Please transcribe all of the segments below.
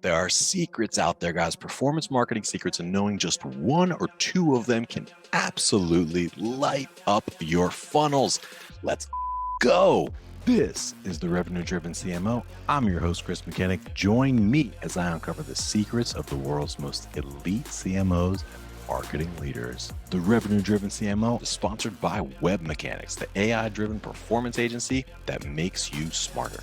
There are secrets out there, guys, performance marketing secrets, and knowing just one or two of them can absolutely light up your funnels. Let's go. This is the Revenue Driven CMO. I'm your host, Chris Mechanic. Join me as I uncover the secrets of the world's most elite CMOs and marketing leaders. The Revenue Driven CMO is sponsored by Web Mechanics, the AI-driven performance agency that makes you smarter.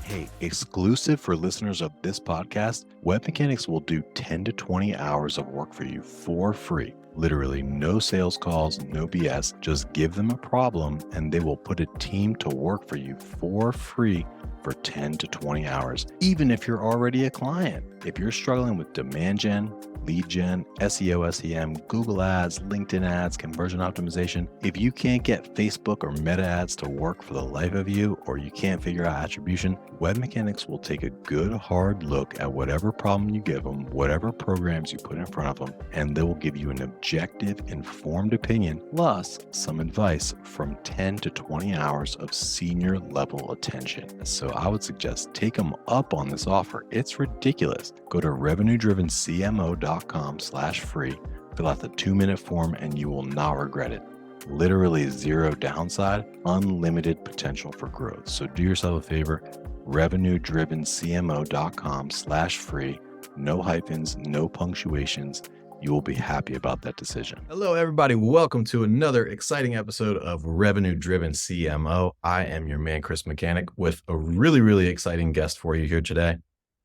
Hey, exclusive for listeners of this podcast, Web Mechanics will do 10 to 20 hours of work for you for free. Literally no sales calls, no BS. Just give them a problem and they will put a team to work for you for free for 10 to 20 hours, even if you're already a client. If you're struggling with demand gen, lead gen, SEO, SEM, Google ads, LinkedIn ads, conversion optimization, if you can't get Facebook or Meta ads to work for the life of you, or you can't figure out attribution, Web Mechanics will take a good hard look at whatever problem you give them, whatever programs you put in front of them, and they will give you an objective, informed opinion, plus some advice from 10 to 20 hours of senior level attention. So I would suggest take them up on this offer. It's ridiculous. Go to revenuedrivencmo.com/free, fill out the 2-minute form, and you will not regret it. Literally zero downside, unlimited potential for growth. So do yourself a favor, revenuedrivencmo.com/free, no hyphens, no punctuations. You will be happy about that decision. Hello, everybody. Welcome to another exciting episode of Revenue Driven CMO. I am your man, Chris Mechanic, with a really exciting guest for you here today.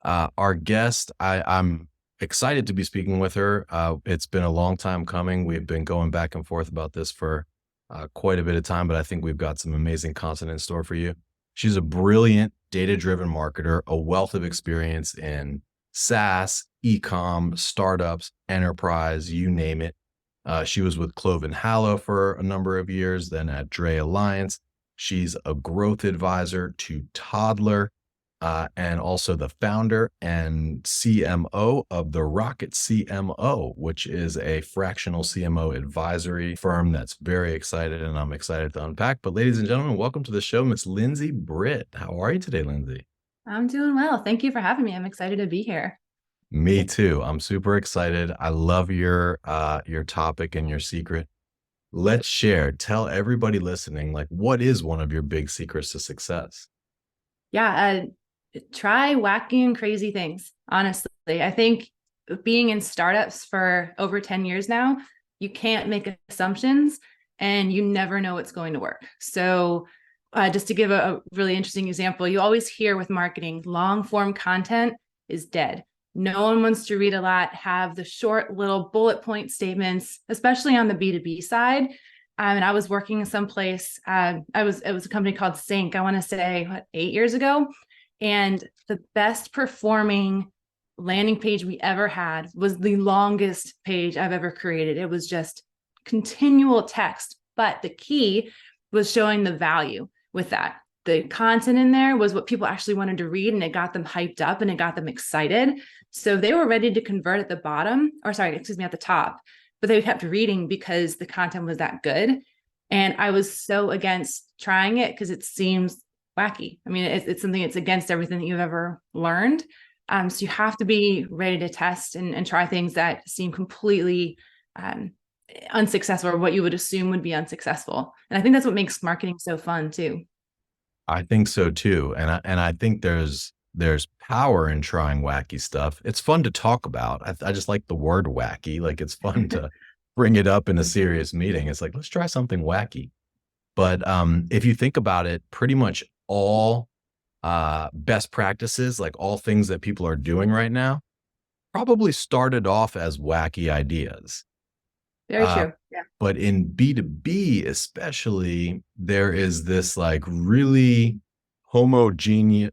Our guest, I'm excited to be speaking with her. It's been a long time coming. We've been going back and forth about this for quite a bit of time, but I think we've got some amazing content in store for you. She's a brilliant data-driven marketer, a wealth of experience in SaaS, ecom, startups, enterprise, you name it. She was with Clove Hallow for a number of years, then at Dray Alliance. She's a growth advisor to Todlr, and also the founder and CMO of the Rocket CMO, which is a fractional CMO advisory firm that's very excited, and I'm excited to unpack. But ladies and gentlemen, welcome to the show, Miss Lindsay Britt. How are you today, Lindsay? I'm doing well. Thank you for having me. I'm excited to be here. Me too. I'm super excited. I love your topic and your secret. Let's share. Tell everybody listening, like, what is one of your big secrets to success? Yeah, try wacky and crazy things. Honestly, I think being in startups for over 10 years now, you can't make assumptions and you never know what's going to work. So just to give a really interesting example, you always hear with marketing, long form content is dead. No one wants to read a lot, have the short little bullet point statements, especially on the B2B side. And I was working someplace, it was a company called Sync, I want to say 8 years ago. And the best performing landing page we ever had was the longest page I've ever created. It was just continual text, but the key was showing the value with that. The content in there was what people actually wanted to read, and it got them hyped up and it got them excited. So they were ready to convert at the bottom, or sorry, excuse me, at the top, but they kept reading because the content was that good. And I was so against trying it because it seems wacky. I mean, it's something that's against everything that you've ever learned. So you have to be ready to test and try things that seem completely unsuccessful, or what you would assume would be unsuccessful. And I think that's what makes marketing so fun too. I think so too. And I think there's power in trying wacky stuff. It's fun to talk about. I just like the word wacky. Like, it's fun to bring it up in a serious meeting. It's like, let's try something wacky. But if you think about it, pretty much all best practices, like all things that people are doing right now, probably started off as wacky ideas. Very true. Yeah. But in B2B especially, there is this like really homogeneous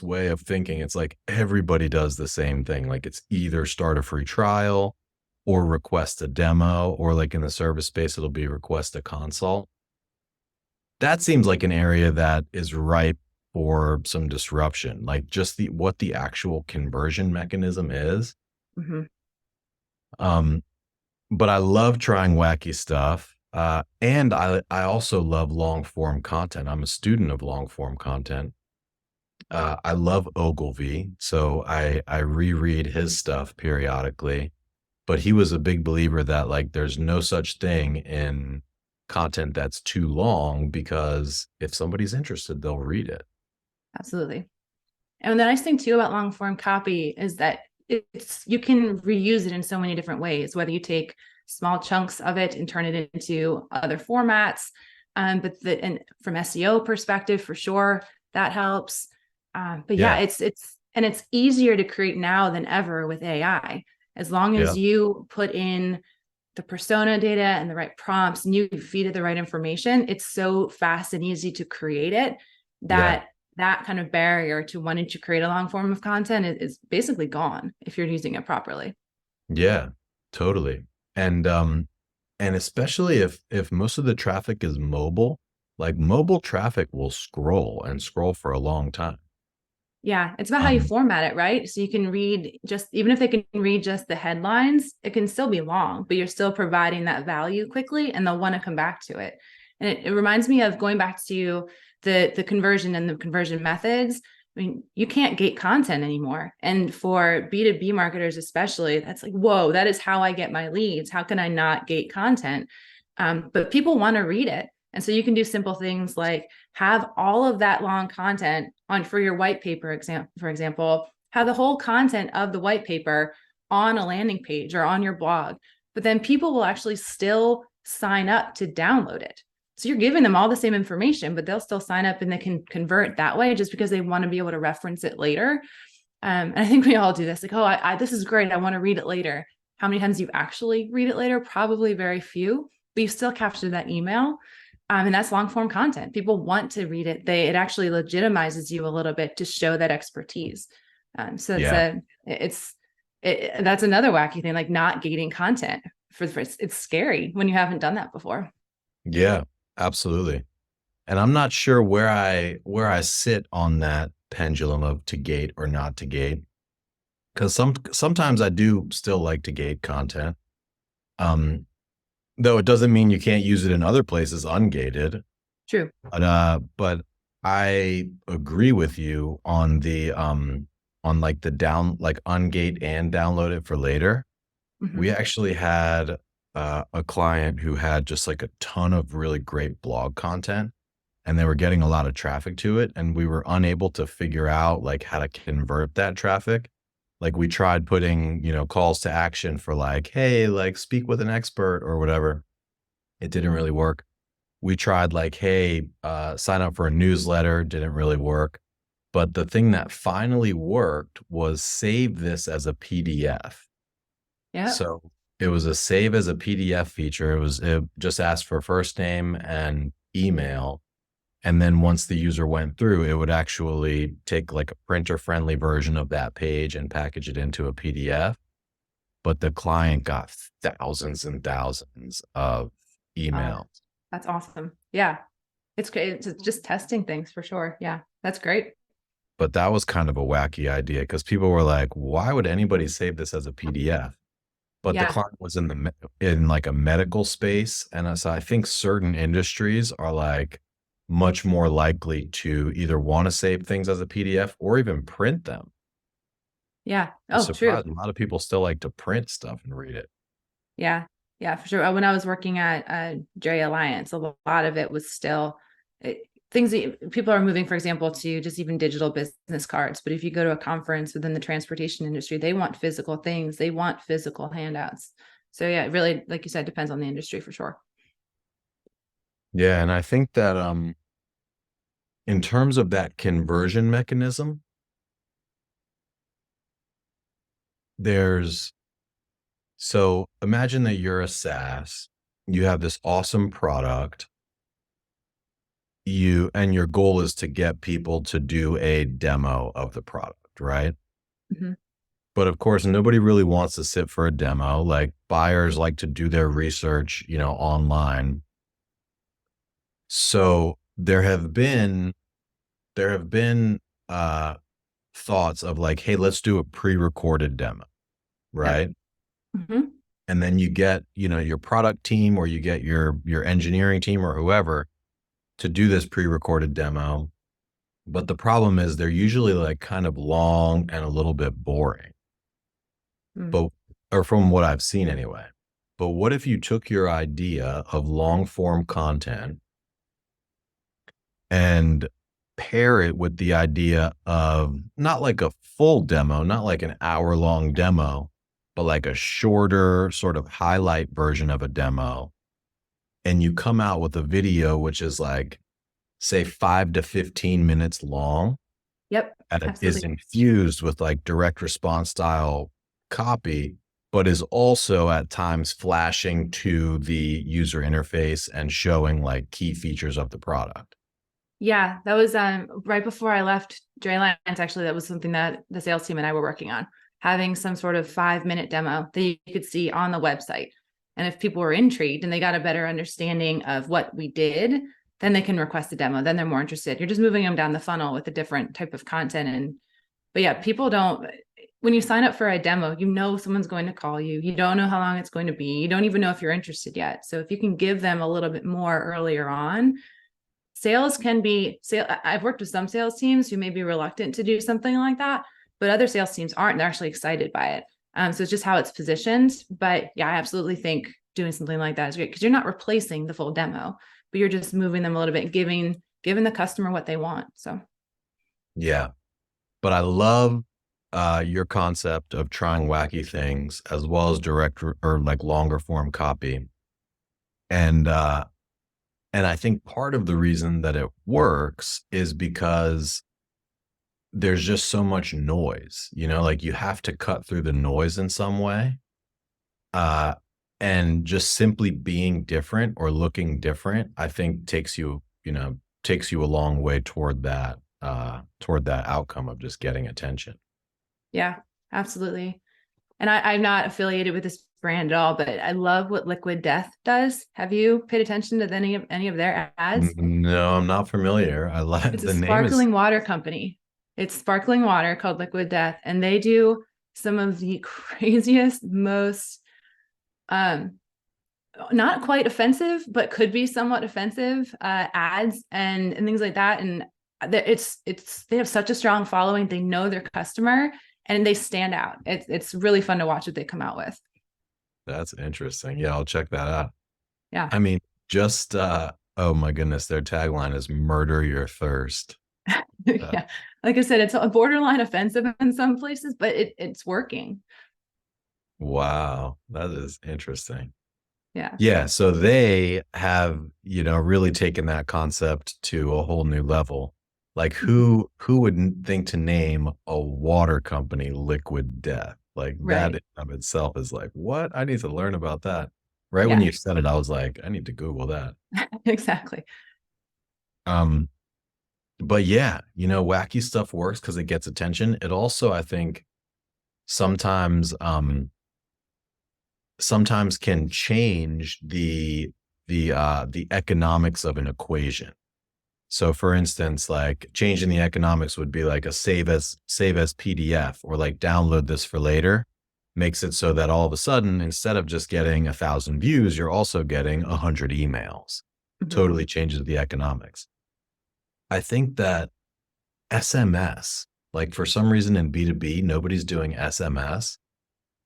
way of thinking. It's like everybody does the same thing. Like, it's either start a free trial or request a demo, or like in the service space, it'll be request a consult. That seems like an area that is ripe for some disruption, like just what the actual conversion mechanism is. Mm-hmm. But I love trying wacky stuff. And I also love long form content. I'm a student of long form content. I love Ogilvy, so I reread his stuff periodically. But he was a big believer that like there's no such thing in content that's too long, because if somebody's interested, they'll read it. Absolutely. And the nice thing too about long form copy is that it's you can reuse it in so many different ways, whether you take small chunks of it and turn it into other formats. And from SEO perspective, for sure, that helps. But yeah, Yeah. it's easier to create now than ever with AI. As long Yeah. as you put in the persona data and the right prompts and you feed it the right information, it's so fast and easy to create it Yeah. that that kind of barrier to wanting to create a long form of content is basically gone if you're using it properly. Yeah. Totally. And especially if most of the traffic is mobile, like mobile traffic will scroll and scroll for a long time. Yeah, it's about how you Um, format it, right? So you can read just, even if they can read just the headlines, it can still be long, but you're still providing that value quickly and they'll want to come back to it. And it reminds me of going back to the conversion and the conversion methods. I mean, you can't gate content anymore. And for B2B marketers, especially, that's like, whoa, that is how I get my leads. How can I not gate content? But people want to read it. And so you can do simple things like have all of that long content on for your white paper for example, have the whole content of the white paper on a landing page or on your blog, but then people will actually still sign up to download it. So you're giving them all the same information, but they'll still sign up and they can convert that way just because they want to be able to reference it later. And I think we all do this. Like, oh, this is great. I want to read it later. How many times you actually read it later? Probably very few, but you still capture that email. And that's long form content. People want to read it. It actually legitimizes you a little bit to show that expertise. So yeah. that's another wacky thing, like not gating content it's scary when you haven't done that before. Yeah, absolutely. And I'm not sure where I sit on that pendulum of to gate or not to gate, because sometimes I do still like to gate content. Um, though it doesn't mean you can't use it in other places ungated. True. But I agree with you on the on like the like ungate and download it for later. We Mm-hmm. actually had a client who had just like a ton of really great blog content, and they were getting a lot of traffic to it, and we were unable to figure out like how to convert that traffic. Like we tried putting, calls to action for like, hey, like speak with an expert or whatever. It didn't really work. We tried like, hey, sign up for a newsletter, didn't really work. But the thing that finally worked was save this as a PDF. Yeah. So it was a save as a PDF feature. It just asked for first name and email. And then once the user went through, it would actually take like a printer friendly version of that page and package it into a PDF. But the client got thousands and thousands of emails. That's awesome. Yeah. It's great. It's just testing things for sure. Yeah. That's great. But that was kind of a wacky idea because people were like, why would anybody save this as a PDF? But the Yeah. client was in like a medical space. And so I think certain industries are like much more likely to either want to save things as a PDF or even print them. Yeah. I was Oh, true. surprised a lot of people still like to print stuff and read it. Yeah. Yeah, for sure. When I was working at Dray Alliance, a lot of it was still things that people are moving, for example, to just even digital business cards. But if you go to a conference within the transportation industry, they want physical things. They want physical handouts. So yeah, it really, like you said, depends on the industry for sure. Yeah. And I think that in terms of that conversion mechanism, there's so imagine that you're a SaaS, you have this awesome product, and your goal is to get people to do a demo of the product, right? Mhm. But of course, nobody really wants to sit for a demo. Like buyers like to do their research, online. So there have been uh thoughts of like, hey, let's do a pre-recorded demo, Yep. right? Mhm. And then you get, your product team, or you get your engineering team or whoever to do this pre-recorded demo. But the problem is they're usually like kind of long and a little bit boring. Mm. But or from what I've seen anyway. But what if you took your idea of long form content and pair it with the idea of not like a full demo, not like an hour-long demo, but like a shorter sort of highlight version of a demo, and you come out with a video which is like, say, 5 to 15 minutes long, Yep, and it is absolutely. infused with like direct response style copy, but is also at times flashing to the user interface and showing like key features of the product. Yeah, that was right before I left Dray Alliance. Actually, that was something that the sales team and I were working on, having some sort of 5-minute demo that you could see on the website. And if people were intrigued and they got a better understanding of what we did, then they can request a demo. Then they're more interested. You're just moving them down the funnel with a different type of content. But yeah, people don't, when you sign up for a demo, you know someone's going to call you. You don't know how long it's going to be. You don't even know if you're interested yet. So if you can give them a little bit more earlier on, sales can be I've worked with some sales teams who may be reluctant to do something like that, but other sales teams aren't. They're actually excited by it. So it's just how it's positioned. But yeah, I absolutely think doing something like that is great because you're not replacing the full demo, but you're just moving them a little bit and giving the customer what they want. So Yeah. But I love your concept of trying wacky things as well as direct or like longer form copy. And and I think part of the reason that it works is because there's just so much noise, you know, like you have to cut through the noise in some way. Uh, and just simply being different or looking different, I think takes you a long way toward that outcome of just getting attention. yeah, absolutely. And I'm not affiliated with this brand at all, but I love what Liquid Death does. Have you paid attention to any of their ads? No, I'm not familiar. I like It's a the name is sparkling water company. It's sparkling water called Liquid Death, and they do some of the craziest, most um not quite offensive, but could be somewhat offensive ads and things like that. And it's they have such a strong following. They know their customer and they stand out. It's really fun to watch what they come out with. that's interesting. Yeah, I'll check that out. Yeah. I mean, just oh my goodness, their tagline is murder your thirst. Uh, Yeah. Like I said, it's a borderline offensive in some places, but it's working. wow, that is interesting. Yeah. Yeah, so they have, really taken that concept to a whole new level. Like Mhm. who would think to name a water company Liquid Death? Like that Right. in of itself is like, what? I need to learn about that. Right when Yeah. you said it, I was like, I need to Google that. Exactly. Um, but yeah, wacky stuff works because it gets attention. It also, I think, sometimes sometimes can change the economics of an equation. So for instance, like changing the economics would be like a save as PDF or like download this for later makes it so that all of a sudden, instead of just getting 1,000 views, you're also getting 100 emails. Mhm. Totally changes the economics. I think that SMS, like for some reason in B2B, nobody's doing SMS,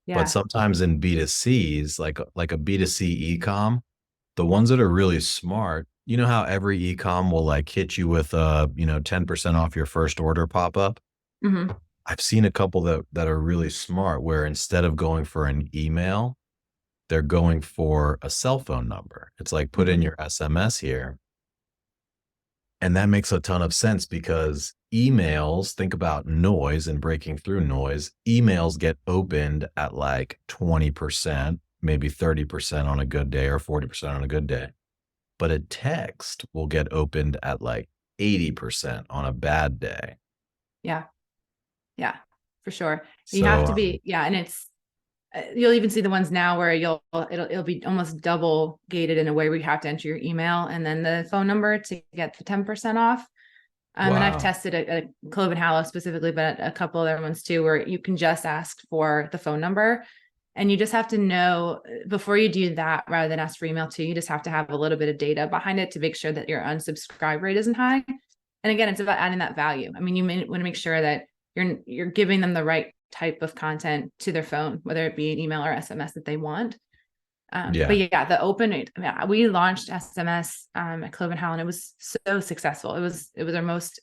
but Yeah. sometimes in B2Cs, like a B2C ecom, the ones that are really smart, you know how every ecom will like hit you with 10% off your first order pop up? Hmm. I've seen a couple that are really smart where instead of going for an email, they're going for a cell phone number. It's like put in Hmm. your SMS here. And that makes a ton of sense because emails, think about noise and breaking through noise. Emails get opened at like 20%, maybe 30% on a good day or 40% on a good day. But a text will get opened at like 80% on a bad day. Yeah. Yeah, for sure. You have So, to be, yeah. And you'll even see the ones now where it'll be almost double gated in a way where you have to enter your email and then the phone number to get the 10% off. And I've wow. tested a Clove Hallow specifically, but a couple other ones too, where you can just ask for the phone number. And you just have to know before you do that, rather than ask for email too, you just have to have a little bit of data behind it to make sure that your unsubscribe rate isn't high. And again, it's about adding that value. I mean, you want to make sure that you're giving them the right type of content to their phone, whether it be an email or SMS that they want. But yeah, the open, I mean, we launched SMS at Clove Hallow, and it was so successful. It was our most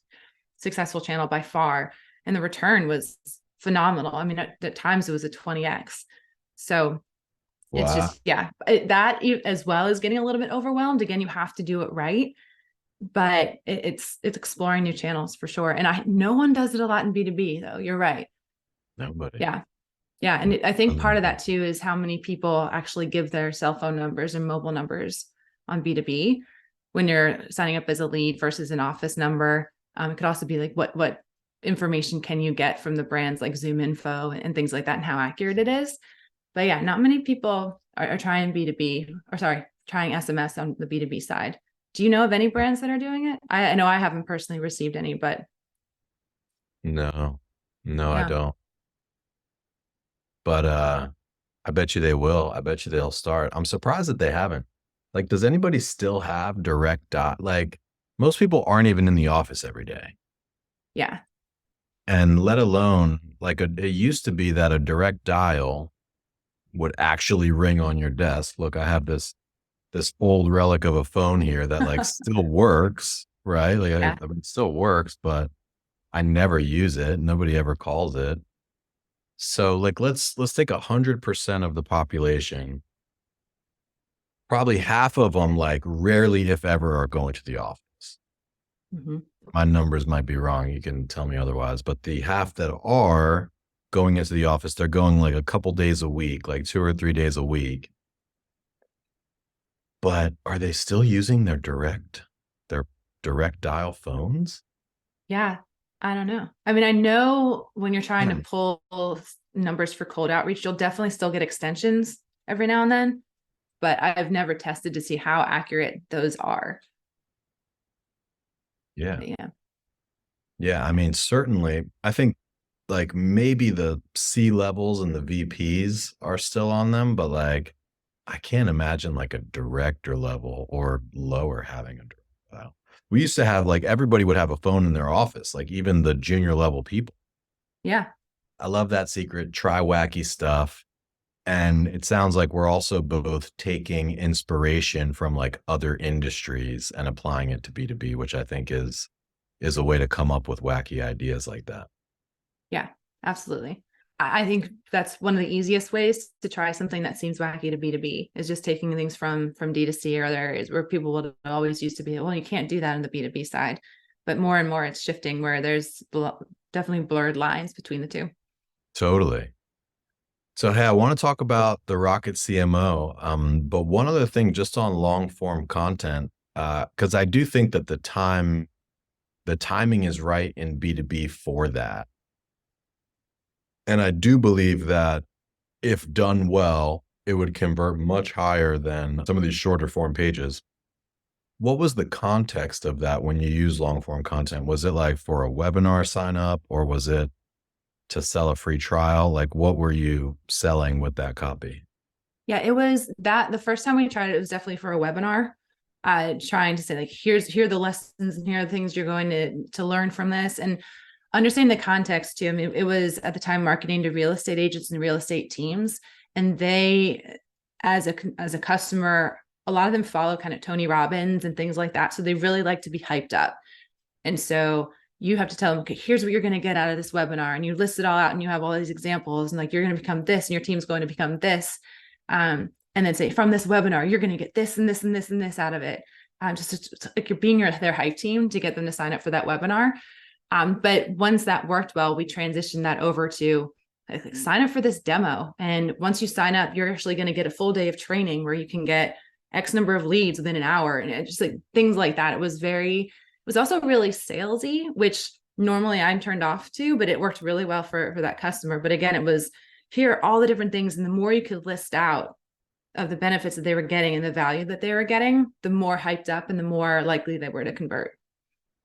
successful channel by far, and the return was phenomenal. I mean, at times it was a 20x. So it's just, that as well as getting a little bit overwhelmed. Again, you have to do it right, but it's exploring new channels for sure. And no one does it a lot in B2B though. You're right. Nobody. Yeah. And I think part of that too is how many people actually give their cell phone numbers and mobile numbers on B2B when you're signing up as a lead versus an office number. It could also be like, what information can you get from the brands like Zoom Info and things like that, and how accurate it is. But yeah, not many people are trying B2B, or sorry, trying SMS on the B2B side. Do you know of any brands that are doing it? I know I haven't personally received any, but. No, I don't. But I bet you they will. I bet you they'll start. I'm surprised that they haven't. Like, does anybody still have direct like, most people aren't even in the office every day. Yeah. And let alone, like, it used to be that a direct dial would actually ring on your desk. Look, I have this old relic of a phone here that like still works, right? Like, I mean, it still works, but I never use it. Nobody ever calls it. So like, let's take 100% of the population. Probably half of them, like, rarely, if ever, are going to the office. Mm-hmm. My numbers might be wrong. You can tell me otherwise, but the half that are going into the office, they're going like a couple days a week, like 2 or 3 days a week. But are they still using their direct dial phones? Yeah. I don't know. I mean, I know when you're trying to pull numbers for cold outreach, you'll definitely still get extensions every now and then, but I've never tested to see how accurate those are. Yeah. I mean, certainly, I think like maybe the C levels and the VPs are still on them, but like, I can't imagine like a director level or lower having a direct dial. We used to have, like, everybody would have a phone in their office, like even the junior level people. Yeah. I love that secret. Try Wacky stuff. And it sounds like we're also both taking inspiration from like other industries and applying it to B2B, which I think is a way to come up with wacky ideas like that. Yeah, absolutely. I think that's one of the easiest ways to try something that seems wacky to B2B, is just taking things from D2C or other areas where people would always used to be, well, you can't do that on the B2B side. But more and more it's shifting where there's definitely blurred lines between the two. Totally. So, hey, I want to talk about the Rocket CMO. But one other thing, just on long form content, because I do think that the timing is right in B2B for that. And I do believe that if done well, it would convert much higher than some of these shorter form pages. What was the context of that when you use long form content? Was it like for a webinar sign up, or was it to sell a free trial? Like, what were you selling with that copy? Yeah, it was that the first time we tried it, it was definitely for a webinar, trying to say like, here are the lessons and here are the things you're going to learn from this, and understanding the context too. I mean, it was at the time marketing to real estate agents and real estate teams, and they, as a customer, a lot of them follow kind of Tony Robbins and things like that. So they really like to be hyped up. And so you have to tell them, okay, here's what you're going to get out of this webinar. And you list it all out and you have all these examples and like, you're going to become this and your team's going to become this. And then say, from this webinar, you're going to get this and this and this and this out of it. Just like you're being their hype team to get them to sign up for that webinar. But once that worked well, we transitioned that over to like, sign up for this demo. And once you sign up, you're actually going to get a full day of training where you can get X number of leads within an hour. And it just like things like that. It was also really salesy, which normally I'm turned off to, but it worked really well for that customer. But again, it was, here are all the different things. And the more you could list out of the benefits that they were getting and the value that they were getting, the more hyped up and the more likely they were to convert.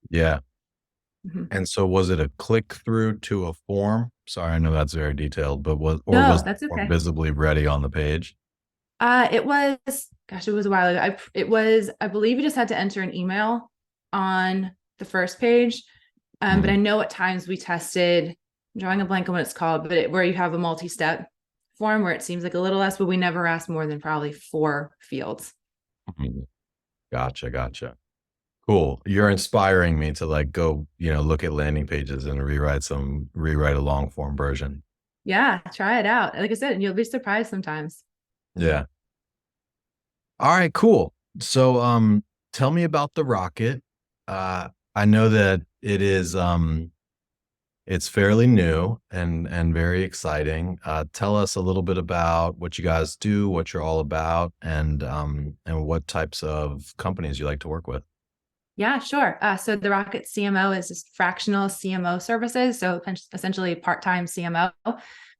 Yeah. Mm-hmm. And so was it a click through to a form? Sorry, I know that's very detailed, but was that's okay. Visibly ready on the page? It was a while ago. I believe you just had to enter an email on the first page. But I know at times we tested, I'm drawing a blank on what it's called, but where you have a multi-step form where it seems like a little less, but we never asked more than probably 4 fields. Gotcha. Cool. You're inspiring me to like go, look at landing pages and rewrite a long form version. Yeah, try it out. Like I said, you'll be surprised sometimes. Yeah. All right, cool. So, tell me about the rocket. I know that it is, it's fairly new and very exciting. Tell us a little bit about what you guys do, what you're all about, and what types of companies you like to work with. Yeah, sure. So the Rocket CMO is just fractional CMO services. So essentially part-time CMO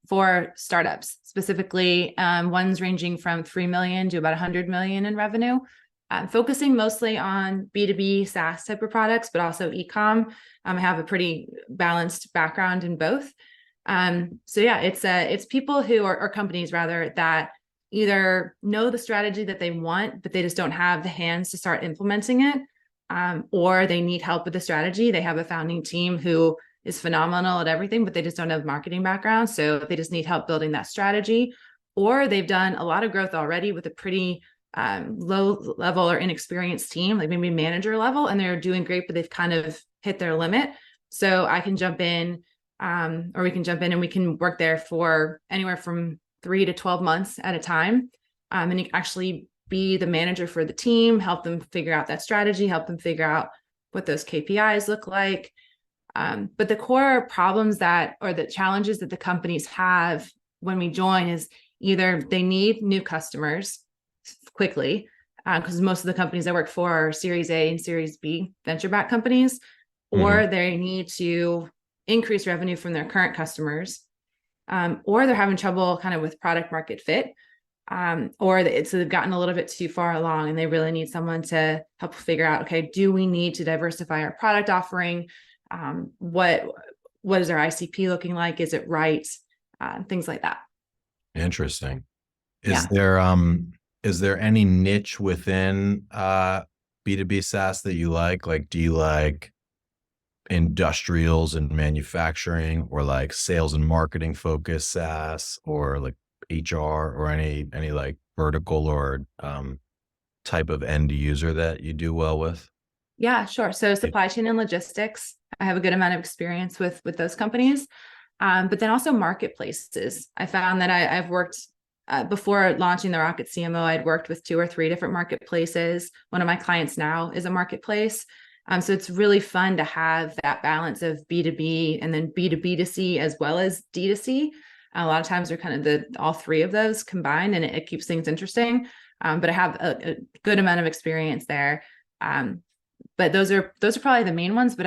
for startups, specifically ones ranging from 3 million to about 100 million in revenue, focusing mostly on B2B SaaS type of products, but also e-com. I have a pretty balanced background in both. So yeah, it's people who or companies rather that either know the strategy that they want, but they just don't have the hands to start implementing it. Or they need help with the strategy. They have a founding team who is phenomenal at everything, but they just don't have marketing background. So they just need help building that strategy. Or they've done a lot of growth already with a pretty low level or inexperienced team, like maybe manager level, and they're doing great, but they've kind of hit their limit. So I can jump in, or we can jump in and we can work there for anywhere from 3 to 12 months at a time. And actually be the manager for the team, help them figure out that strategy, help them figure out what those KPIs look like. But the core problems or the challenges that the companies have when we join is either they need new customers quickly, because most of the companies I work for are Series A and Series B venture-backed companies, or they need to increase revenue from their current customers, or they're having trouble kind of with product market fit. So they've gotten a little bit too far along and they really need someone to help figure out, okay, do we need to diversify our product offering? What is our ICP looking like? Is it right? Things like that. Interesting. Is there any niche within B2B SaaS that you like? Like, do you like industrials and manufacturing, or like sales and marketing focused SaaS, or like HR, or any like vertical or type of end user that you do well with? Yeah, sure. So supply chain and logistics, I have a good amount of experience with those companies. But then also marketplaces. I found that I've worked before launching the Rocket CMO, I'd worked with 2 or 3 different marketplaces. One of my clients now is a marketplace. So it's really fun to have that balance of B2B and then B2B2C as well as D2C. A lot of times they're kind of all 3 of those combined, and it keeps things interesting. But I have a good amount of experience there. But those are probably the main ones. But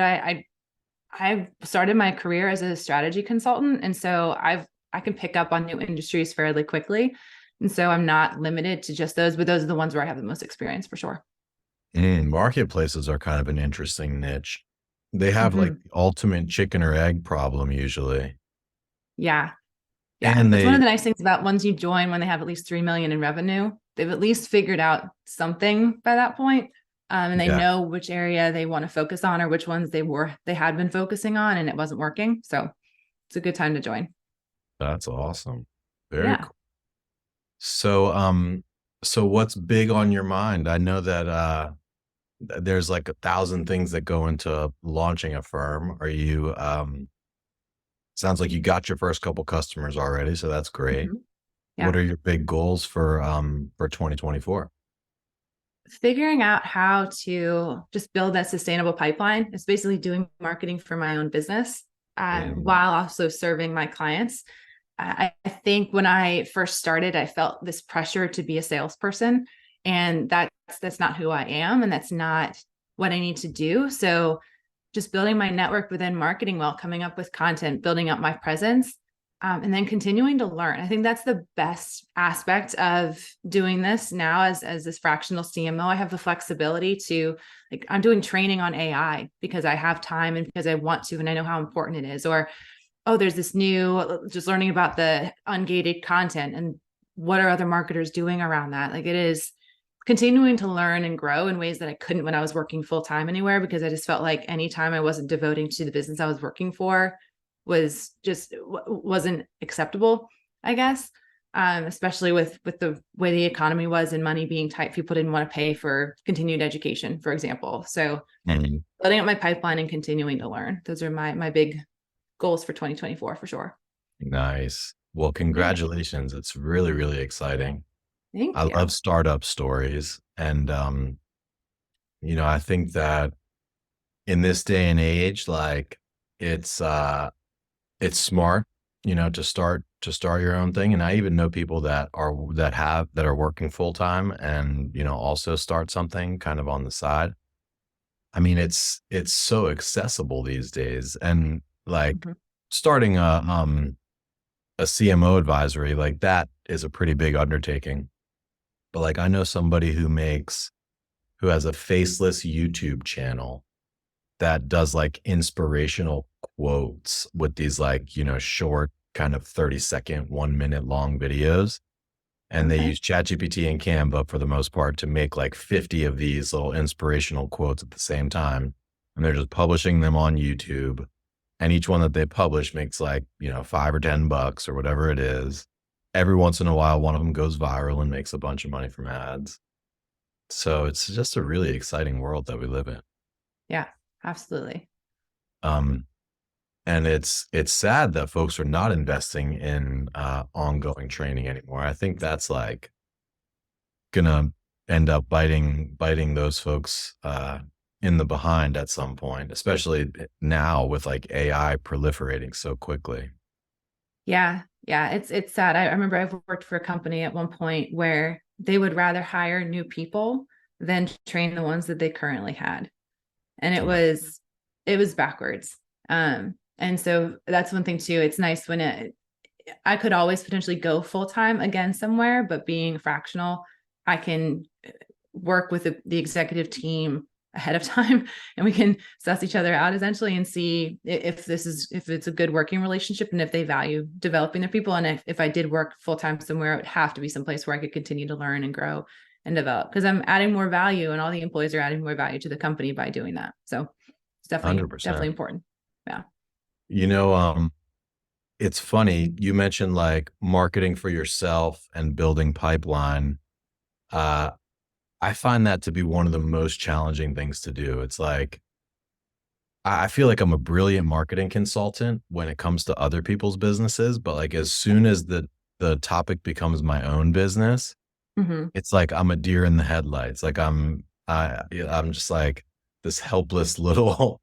I've started my career as a strategy consultant, and so I can pick up on new industries fairly quickly, and so I'm not limited to just those. But those are the ones where I have the most experience for sure. Marketplaces are kind of an interesting niche. They have like the ultimate chicken or egg problem usually. Yeah. And That's one of the nice things about ones you join when they have at least 3 million in revenue. They've at least figured out something by that point. And they know which area they want to focus on or which ones they had been focusing on and it wasn't working. So it's a good time to join. That's awesome. Very cool. So what's big on your mind? I know that there's like 1,000 things that go into launching a firm. Are you sounds like you got your first couple customers already, so that's great. What are your big goals for 2024? Figuring out how to just build that sustainable pipeline. It's basically doing marketing for my own business while also serving my clients. I think when I first started, I felt this pressure to be a salesperson, and that's not who I am, and that's not what I need to do. So just building my network within marketing while coming up with content, building up my presence, and then continuing to learn. I think that's the best aspect of doing this now as this fractional CMO. I have the flexibility to, like, I'm doing training on AI because I have time and because I want to, and I know how important it is. Or, oh, there's this new, just learning about the ungated content and what are other marketers doing around that. Like, continuing to learn and grow in ways that I couldn't when I was working full time anywhere, because I just felt like any time I wasn't devoting to the business I was working for was just wasn't acceptable, I guess. Especially with the way the economy was and money being tight, people didn't want to pay for continued education, for example. So building up my pipeline and continuing to learn. Those are my big goals for 2024 for sure. Nice. Well, congratulations. It's really, really exciting. Thank I you. love startup stories. And, I think that in this day and age, like it's smart, to start your own thing. And I even know people that are working full time and, also start something kind of on the side. I mean, it's so accessible these days. And like starting a CMO advisory, like that is a pretty big undertaking. But like I know somebody who has a faceless YouTube channel that does like inspirational quotes with these like, short kind of 30-second, 1 minute long videos. And they use ChatGPT and Canva for the most part to make like 50 of these little inspirational quotes at the same time. And they're just publishing them on YouTube. And each one that they publish makes like, $5 or $10 or whatever it is. Every once in a while, one of them goes viral and makes a bunch of money from ads. So it's just a really exciting world that we live in. Yeah, absolutely. And it's sad that folks are not investing in ongoing training anymore. I think that's like gonna end up biting those folks in the behind at some point, especially now with like AI proliferating so quickly. Yeah. It's sad. I remember I've worked for a company at one point where they would rather hire new people than train the ones that they currently had. And it was backwards. And so that's one thing too. It's nice when I could always potentially go full-time again somewhere, but being fractional, I can work with the executive team ahead of time and we can suss each other out essentially and see if it's a good working relationship and if they value developing their people. And if I did work full-time somewhere, it would have to be someplace where I could continue to learn and grow and develop, because I'm adding more value and all the employees are adding more value to the company by doing that. So it's definitely 100%. definitely important. Yeah. It's funny. You mentioned like marketing for yourself and building pipeline. I find that to be one of the most challenging things to do. It's like, I feel like I'm a brilliant marketing consultant when it comes to other people's businesses, but like as soon as the topic becomes my own business, it's like I'm a deer in the headlights. Like I'm just like this helpless little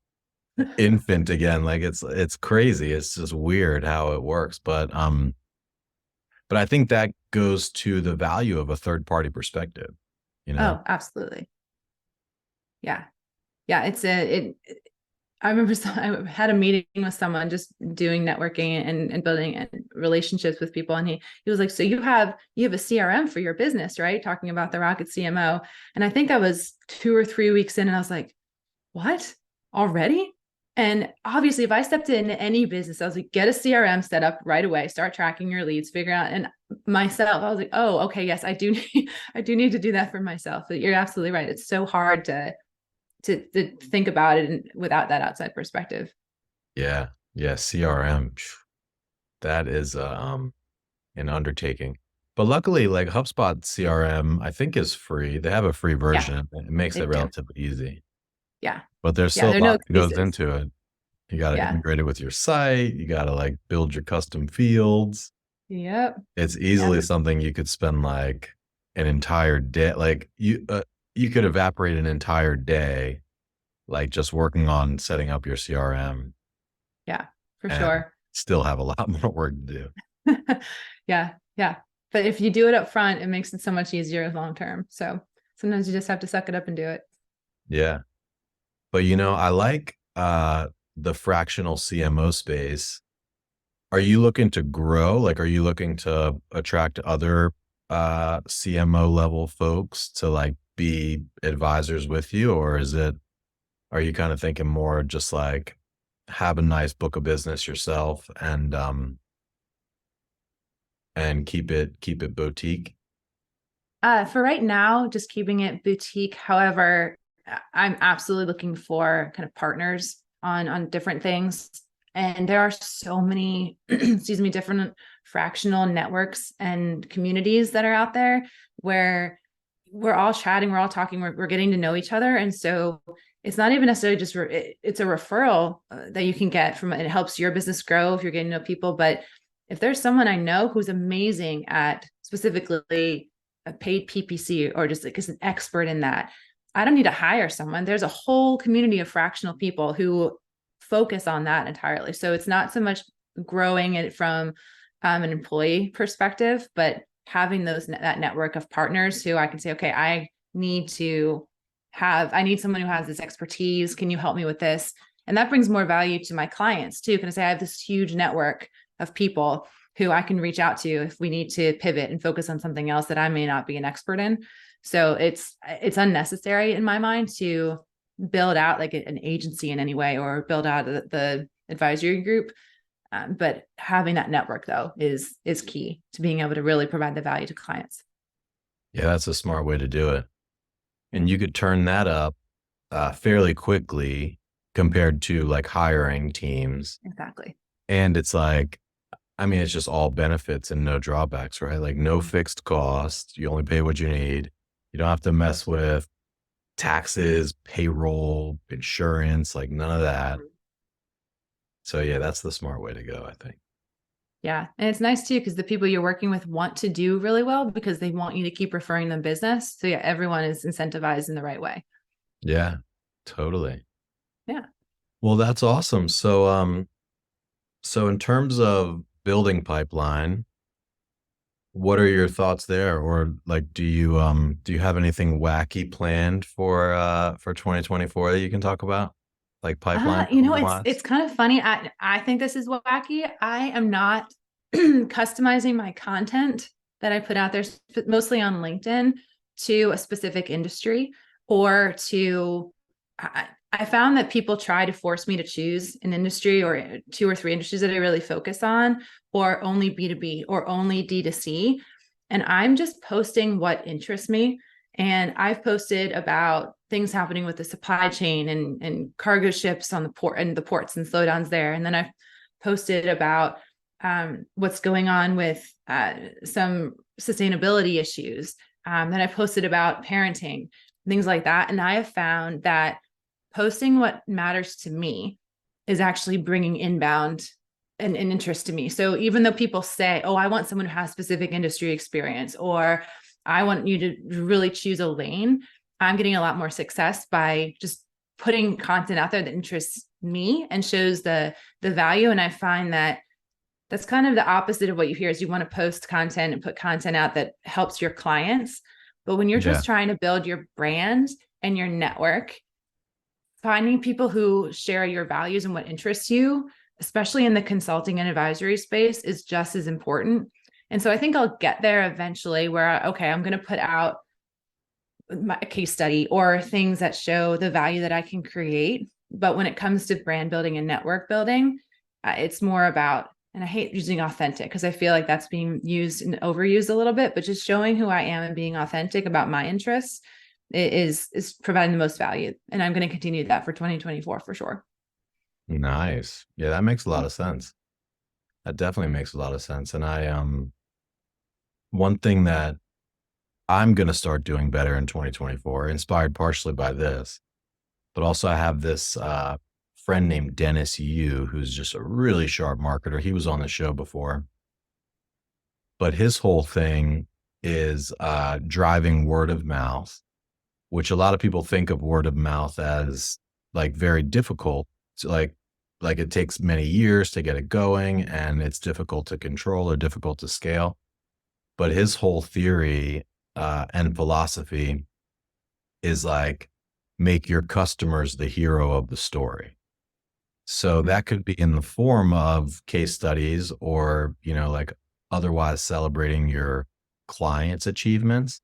infant again. Like it's crazy. It's just weird how it works. But I think that goes to the value of a third party perspective. Oh, absolutely. Yeah. I remember I had a meeting with someone just doing networking and building relationships with people. And he was like, so you have a CRM for your business, right? Talking about the Rocket CMO. And I think I was 2 or 3 weeks in and I was like, what, already? And obviously if I stepped into any business, I was like, get a CRM set up right away, start tracking your leads, figure out. And myself, I was like, oh, okay, yes, I do need to do that for myself. But you're absolutely right. It's so hard to think about it without that outside perspective. Yeah. CRM. That is an undertaking. But luckily, like HubSpot CRM, I think is free. They have a free version. Yeah, it makes it relatively easy. Yeah. But there's still a lot that goes into it. You got to integrate it with your site. You got to like build your custom fields. Yep. It's easily something you could spend like an entire day. Like you could evaporate an entire day, like just working on setting up your CRM. Yeah, for sure. Still have a lot more work to do. Yeah. But if you do it up front, it makes it so much easier long term. So sometimes you just have to suck it up and do it. Yeah. But I like the fractional CMO space. Are you looking to grow? Like, are you looking to attract other CMO level folks to like be advisors with you? Or are you kind of thinking more just like have a nice book of business yourself and keep it boutique? For right now, just keeping it boutique. However, I'm absolutely looking for kind of partners on different things. And there are so many, excuse me, different fractional networks and communities that are out there where we're all chatting, we're all talking, we're getting to know each other. And so it's not even necessarily just, it's a referral that you can get from it. It helps your business grow if you're getting to know people. But if there's someone I know who's amazing at specifically a paid PPC or just like is an expert in that, I don't need to hire someone. There's a whole community of fractional people who focus on that entirely. So it's not so much growing it from an employee perspective, but having that network of partners who I can say, okay, I need someone who has this expertise. Can you help me with this? And that brings more value to my clients too. Can I say I have this huge network of people who I can reach out to if we need to pivot and focus on something else that I may not be an expert in. So it's unnecessary in my mind to build out like an agency in any way or build out the advisory group. But having that network though is key to being able to really provide the value to clients. Yeah, that's a smart way to do it. And you could turn that up fairly quickly compared to like hiring teams. Exactly. And it's like, I mean, it's just all benefits and no drawbacks, right? Like no fixed cost. You only pay what you need. You don't have to mess with taxes, payroll, insurance, like none of that. So yeah, that's the smart way to go, I think. Yeah. And it's nice too, because the people you're working with want to do really well because they want you to keep referring them business. So yeah, everyone is incentivized in the right way. Yeah, totally. Yeah. Well, that's awesome. So in terms of building pipeline, what are your thoughts there? Or like, do you have anything wacky planned for 2024 that you can talk about? Like pipeline wise? It's kind of funny. I think this is wacky. I am not customizing my content that I put out there, mostly on LinkedIn, to a specific industry or to. I found that people try to force me to choose an industry or 2 or 3 industries that I really focus on, or only B2B or only D2C. And I'm just posting what interests me. And I've posted about things happening with the supply chain and cargo ships on the port and the ports and slowdowns there. And then I've posted about what's going on with some sustainability issues. Then I posted about parenting, things like that. And I have found that posting what matters to me is actually bringing inbound and interest to me. So even though people say, oh, I want someone who has specific industry experience, or I want you to really choose a lane, I'm getting a lot more success by just putting content out there that interests me and shows the value. And I find that that's kind of the opposite of what you hear is you want to post content and put content out that helps your clients. But when you're just trying to build your brand and your network, finding people who share your values and what interests you, especially in the consulting and advisory space, is just as important. And so I think I'll get there eventually where, okay, I'm going to put out my case study or things that show the value that I can create. But when it comes to brand building and network building, it's more about, and I hate using authentic because I feel like that's being used and overused a little bit, but just showing who I am and being authentic about my interests is providing the most value. And I'm going to continue that for 2024 for sure. Nice. Yeah, that makes a lot of sense. That definitely makes a lot of sense. And one thing that I'm going to start doing better in 2024, inspired partially by this, but also I have this friend named Dennis Yu, who's just a really sharp marketer. He was on the show before, but his whole thing is driving word of mouth, which a lot of people think of word of mouth as like very difficult. So like it takes many years to get it going and it's difficult to control or difficult to scale. But his whole theory and philosophy is like, make your customers the hero of the story. So that could be in the form of case studies or, like otherwise celebrating your clients' achievements.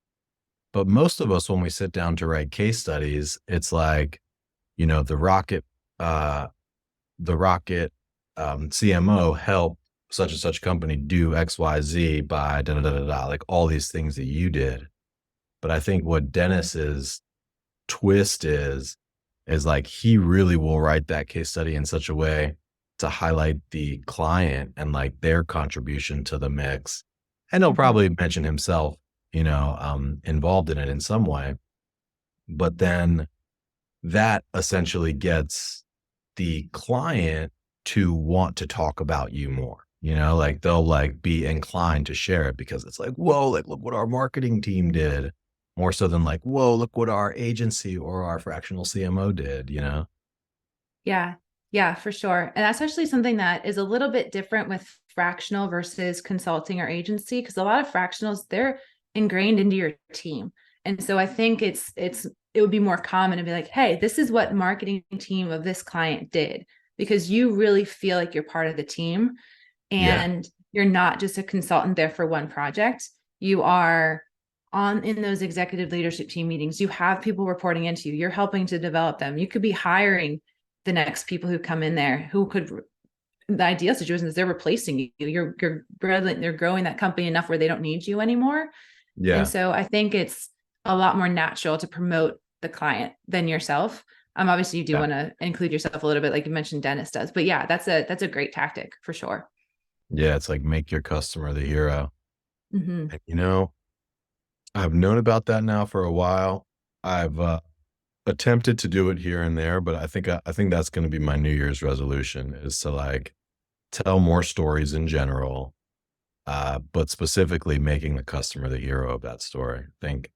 But most of us, when we sit down to write case studies, it's like, the rocket CMO helped such and such company do XYZ by da da da da da, like all these things that you did. But I think what Dennis's twist is like, he really will write that case study in such a way to highlight the client and like their contribution to the mix. And he'll probably mention himself, involved in it in some way. But then that essentially gets the client to want to talk about you more, like they'll like be inclined to share it because it's like, whoa, like look what our marketing team did, more so than like, whoa, look what our agency or our fractional CMO did, Yeah, for sure. And that's actually something that is a little bit different with fractional versus consulting or agency, because a lot of fractionals, they're ingrained into your team. And so I think it would be more common to be like, hey, this is what marketing team of this client did, because you really feel like you're part of the team and you're not just a consultant there for one project. You are in those executive leadership team meetings. You have people reporting into you. You're helping to develop them. You could be hiring the next people who come in there who could, the ideal situation is they're replacing you. You're they're growing that company enough where they don't need you anymore. Yeah. And so I think it's a lot more natural to promote the client than yourself. Obviously you do want to include yourself a little bit, like you mentioned Dennis does, but yeah, that's a great tactic for sure. Yeah. It's like, make your customer the hero. And, I've known about that now for a while. I've attempted to do it here and there, but I think that's going to be my New Year's resolution, is to like tell more stories in general, but specifically making the customer the hero of that story. I think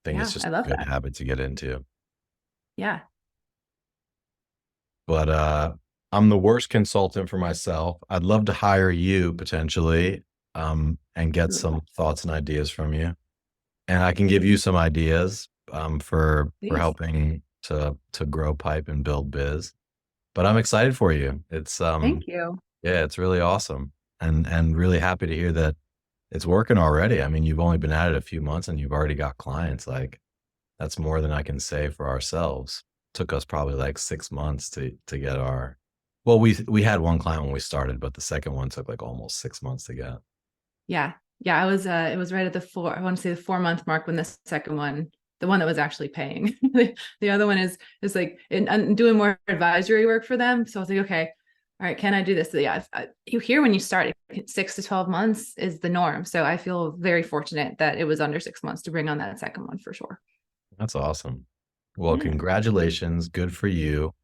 it's just a good habit to get into. Yeah. But I'm the worst consultant for myself. I'd love to hire you potentially, and get some thoughts and ideas from you. And I can give you some ideas for helping to grow pipe and build biz. But I'm excited for you. It's thank you. Yeah, it's really awesome. And really happy to hear that it's working already. I mean, you've only been at it a few months and you've already got clients. Like, that's more than I can say for ourselves. Took us probably like 6 months to get our, well, we had one client when we started, but the second one took like almost 6 months to get. Yeah. I was, it was right at I want to say the 4-month mark when the second one, the one that was actually paying. The other one is like, I'm doing more advisory work for them. So I was like, okay, all right, can I do this? So yeah, you hear when you start, 6 to 12 months is the norm. So I feel very fortunate that it was under 6 months to bring on that second one for sure. That's awesome. Well, congratulations. Good for you.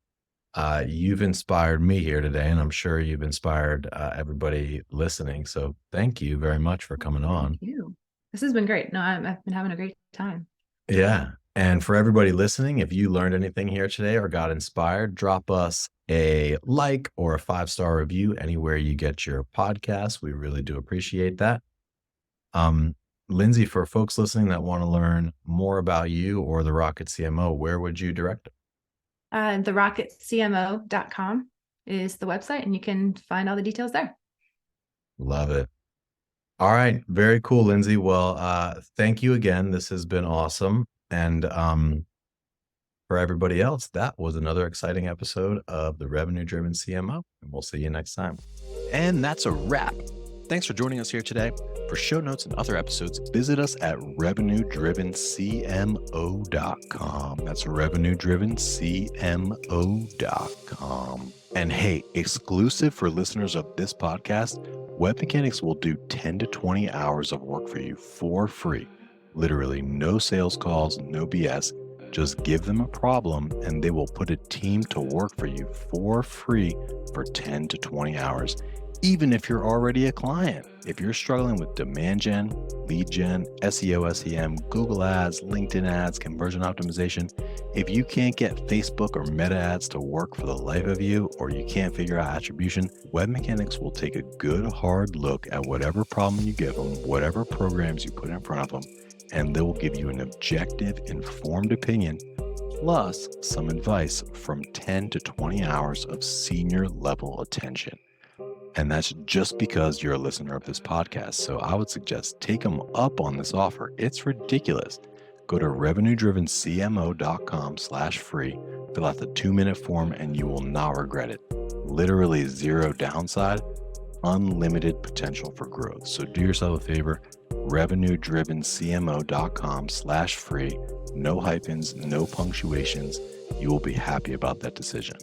You've inspired me here today, and I'm sure you've inspired everybody listening. So thank you very much for coming on. Thank you. This has been great. No, I've been having a great time. Yeah. And for everybody listening, if you learned anything here today or got inspired, drop us a like or a 5-star review anywhere you get your podcast. We really do appreciate that. Lindsay, for folks listening that want to learn more about you or the Rocket CMO, where would you direct them? TheRocketCMO.com is the website, and you can find all the details there. Love it. All right. Very cool, Lindsay. Well, thank you again. This has been awesome. And for everybody else, that was another exciting episode of the Revenue Driven CMO. And we'll see you next time. And that's a wrap. Thanks for joining us here today. For show notes and other episodes, visit us at revenuedrivencmo.com. That's revenuedrivencmo.com. And hey, exclusive for listeners of this podcast, Web Mechanics will do 10 to 20 hours of work for you for free. Literally no sales calls, no BS. Just give them a problem and they will put a team to work for you for free for 10 to 20 hours. Even if you're already a client. If you're struggling with demand gen, lead gen, SEO, SEM, Google ads, LinkedIn ads, conversion optimization, if you can't get Facebook or Meta ads to work for the life of you, or you can't figure out attribution, Web Mechanics will take a good hard look at whatever problem you give them, whatever programs you put in front of them, and they will give you an objective, informed opinion, plus some advice from 10 to 20 hours of senior level attention. And that's just because you're a listener of this podcast. So I would suggest take them up on this offer. It's ridiculous. Go to revenuedrivencmo.com/free, fill out the 2-minute form, and you will not regret it. Literally zero downside, unlimited potential for growth. So do yourself a favor, revenuedrivencmo.com/free. No hyphens, no punctuations. You will be happy about that decision.